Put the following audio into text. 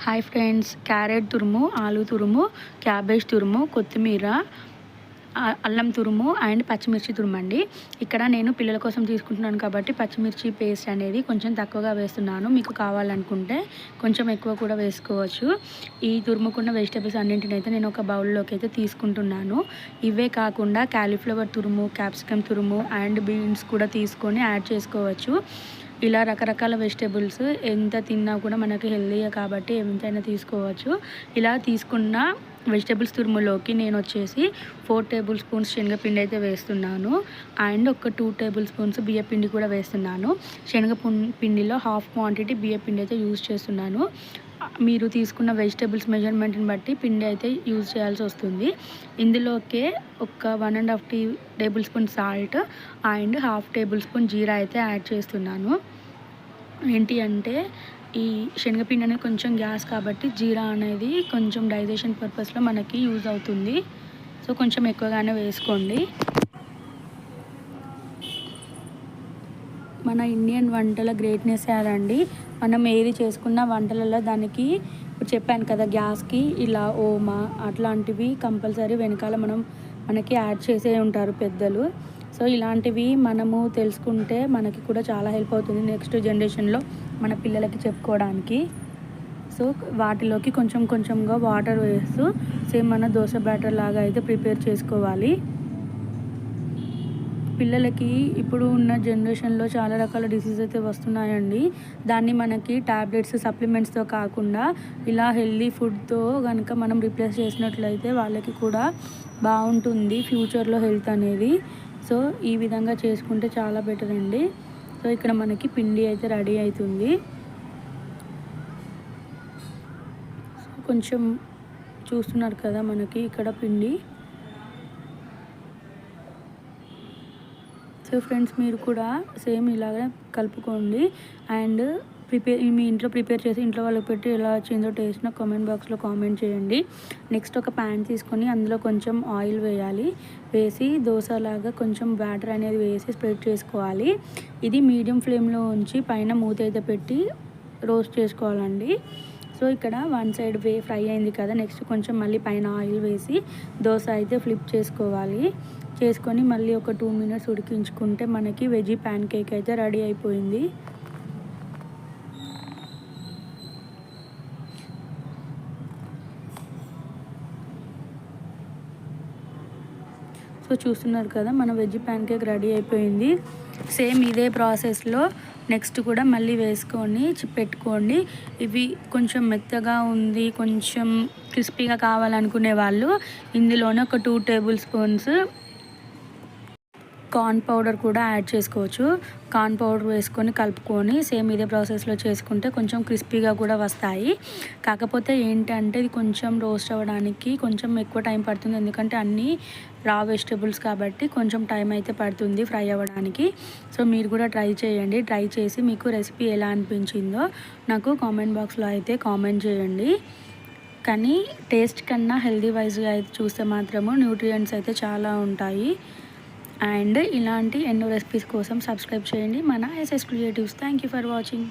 Hi friends, carrot తురుము, ఆలు తురుము, క్యాబేజ్ తురుము, కొత్తిమీర, అల్లం తురుము అండ్ పచ్చిమిర్చి తురుము అండి. ఇక్కడ నేను పిల్లల కోసం తీసుకుంటున్నాను కాబట్టి పచ్చిమిర్చి పేస్ట్ అనేది కొంచెం తక్కువగా వేస్తున్నాను. మీకు కావాలనుకుంటే కొంచెం ఎక్కువ కూడా వేసుకోవచ్చు. ఈ తురుముకున్న వెజిటేబుల్స్ అన్నింటిని అయితే నేను ఒక బౌల్లోకి అయితే తీసుకుంటున్నాను. ఇవే కాకుండా క్యాలీఫ్లవర్ తురుము, క్యాప్సికమ్ తురుము అండ్ బీన్స్ కూడా తీసుకొని యాడ్ చేసుకోవచ్చు. ఇలా రకరకాల వెజిటేబుల్స్ ఎంత తిన్నా కూడా మనకి హెల్తీయే కాబట్టి ఎంతైనా తీసుకోవచ్చు. ఇలా తీసుకున్న వెజిటేబుల్స్ తురుములోకి నేను వచ్చేసి 4 టేబుల్ స్పూన్స్ శనగపిండి అయితే వేస్తున్నాను. అండ్ ఒక 2 టేబుల్ స్పూన్స్ బియ్యపిండి కూడా వేస్తున్నాను. పిండిలో హాఫ్ క్వాంటిటీ బియ్యపిండి అయితే యూజ్ చేస్తున్నాను. మీరు తీసుకున్న వెజిటేబుల్స్ మెజర్మెంట్ని బట్టి పిండి అయితే యూజ్ చేయాల్సి వస్తుంది. ఇందులోకే ఒక 1.5 tablespoon salt and half tablespoon జీరా అయితే యాడ్ చేస్తున్నాను. ఏంటి అంటే ఈ శనగపిండి అనేది కొంచెం గ్యాస్ కాబట్టి జీరా అనేది కొంచెం డైజెషన్ పర్పస్లో మనకి యూజ్ అవుతుంది. సో కొంచెం ఎక్కువగానే వేసుకోండి. మన ఇండియన్ వంటల గ్రేట్నెస్ అదండి. మనం ఏది చేసుకున్న వంటలలో దానికి ఇప్పుడు చెప్పాను కదా, గ్యాస్కి ఇలా ఓమా అట్లాంటివి కంపల్సరీ వెనకాల మనకి యాడ్ చేసే ఉంటారు పెద్దలు. సో ఇలాంటివి మనము తెలుసుకుంటే మనకి కూడా చాలా హెల్ప్ అవుతుంది నెక్స్ట్ జనరేషన్లో మన పిల్లలకి చెప్పుకోవడానికి. సో వాటిలోకి కొంచెం కొంచెంగా వాటర్ వేస్తూ సేమ్ మన దోశ బ్యాటర్ లాగా అయితే ప్రిపేర్ చేసుకోవాలి. పిల్లలకి ఇప్పుడు ఉన్న జనరేషన్లో చాలా రకాల డిసీజ్ అయితే వస్తున్నాయండి. దాన్ని మనకి ట్యాబ్లెట్స్, సప్లిమెంట్స్తో కాకుండా ఇలా హెల్దీ ఫుడ్తో కనుక మనం రీప్లేస్ చేసినట్లయితే వాళ్ళకి కూడా బాగుంటుంది ఫ్యూచర్లో హెల్త్ అనేది. సో ఈ విధంగా చేసుకుంటే చాలా బెటర్ అండి. సో ఇక్కడ మనకి పిండి అయితే రెడీ అవుతుంది. కొంచెం చూస్తున్నారు కదా మనకి ఇక్కడ పిండి. సో ఫ్రెండ్స్, మీరు కూడా సేమ్ ఇలాగే కలుపుకోండి అండ్ మీ ఇంట్లో ప్రిపేర్ చేసి ఇంట్లో వాళ్ళకి పెట్టి ఎలా వచ్చిందో టేస్ట్ నాకు కామెంట్ బాక్స్లో కామెంట్ చేయండి. నెక్స్ట్ ఒక ప్యాన్ తీసుకొని అందులో కొంచెం ఆయిల్ వేసి దోశలాగా కొంచెం బ్యాటర్ అనేది వేసి స్ప్రెడ్ చేసుకోవాలి. ఇది మీడియం ఫ్లేమ్లో ఉంచి పైన మూత అయితే పెట్టి రోస్ట్ చేసుకోవాలండి. సో ఇక్కడ వన్ సైడ్ ఫ్రై అయింది కదా, నెక్స్ట్ కొంచెం మళ్ళీ పైన ఆయిల్ వేసి దోశ అయితే ఫ్లిప్ చేసుకొని మళ్ళీ ఒక 2 మినిట్స్ ఉడికించుకుంటే మనకి వెజీ ప్యాన్ కేక్ అయితే రెడీ అయిపోయింది. సో చూస్తున్నారు కదా, మన వెజ్ ప్యాన్ కేక్ రెడీ అయిపోయింది. సేమ్ ఇదే ప్రాసెస్లో నెక్స్ట్ కూడా మళ్ళీ వేసుకొని పెట్టుకోండి. ఇవి కొంచెం మెత్తగా ఉంది, కొంచెం క్రిస్పీగా కావాలనుకునే వాళ్ళు ఇందులోనే ఒక 2 టేబుల్ స్పూన్స్ కార్న్ పౌడర్ కూడా యాడ్ చేసుకోవచ్చు. కార్న్ పౌడర్ వేసుకొని కలుపుకొని సేమ్ ఇదే ప్రాసెస్లో చేసుకుంటే కొంచెం క్రిస్పీగా కూడా వస్తాయి. కాకపోతే ఏంటంటే ఇది కొంచెం రోస్ట్ అవ్వడానికి కొంచెం ఎక్కువ టైం పడుతుంది, ఎందుకంటే అన్నీ రా వెజిటేబుల్స్ కాబట్టి కొంచెం టైం అయితే పడుతుంది ఫ్రై అవ్వడానికి. సో మీరు కూడా ట్రై చేయండి. ట్రై చేసి మీకు రెసిపీ ఎలా అనిపించిందో నాకు కామెంట్ బాక్స్లో అయితే కామెంట్ చేయండి. కానీ టేస్ట్ కన్నా హెల్దీ వైజ్గా అయితే చూస్తే మాత్రము న్యూట్రియంట్స్ అయితే చాలా ఉంటాయి. అండ్ ఇలాంటి ఎన్నో రెసిపీస్ కోసం సబ్స్క్రైబ్ చేయండి మన SS creatives. Thank you for watching.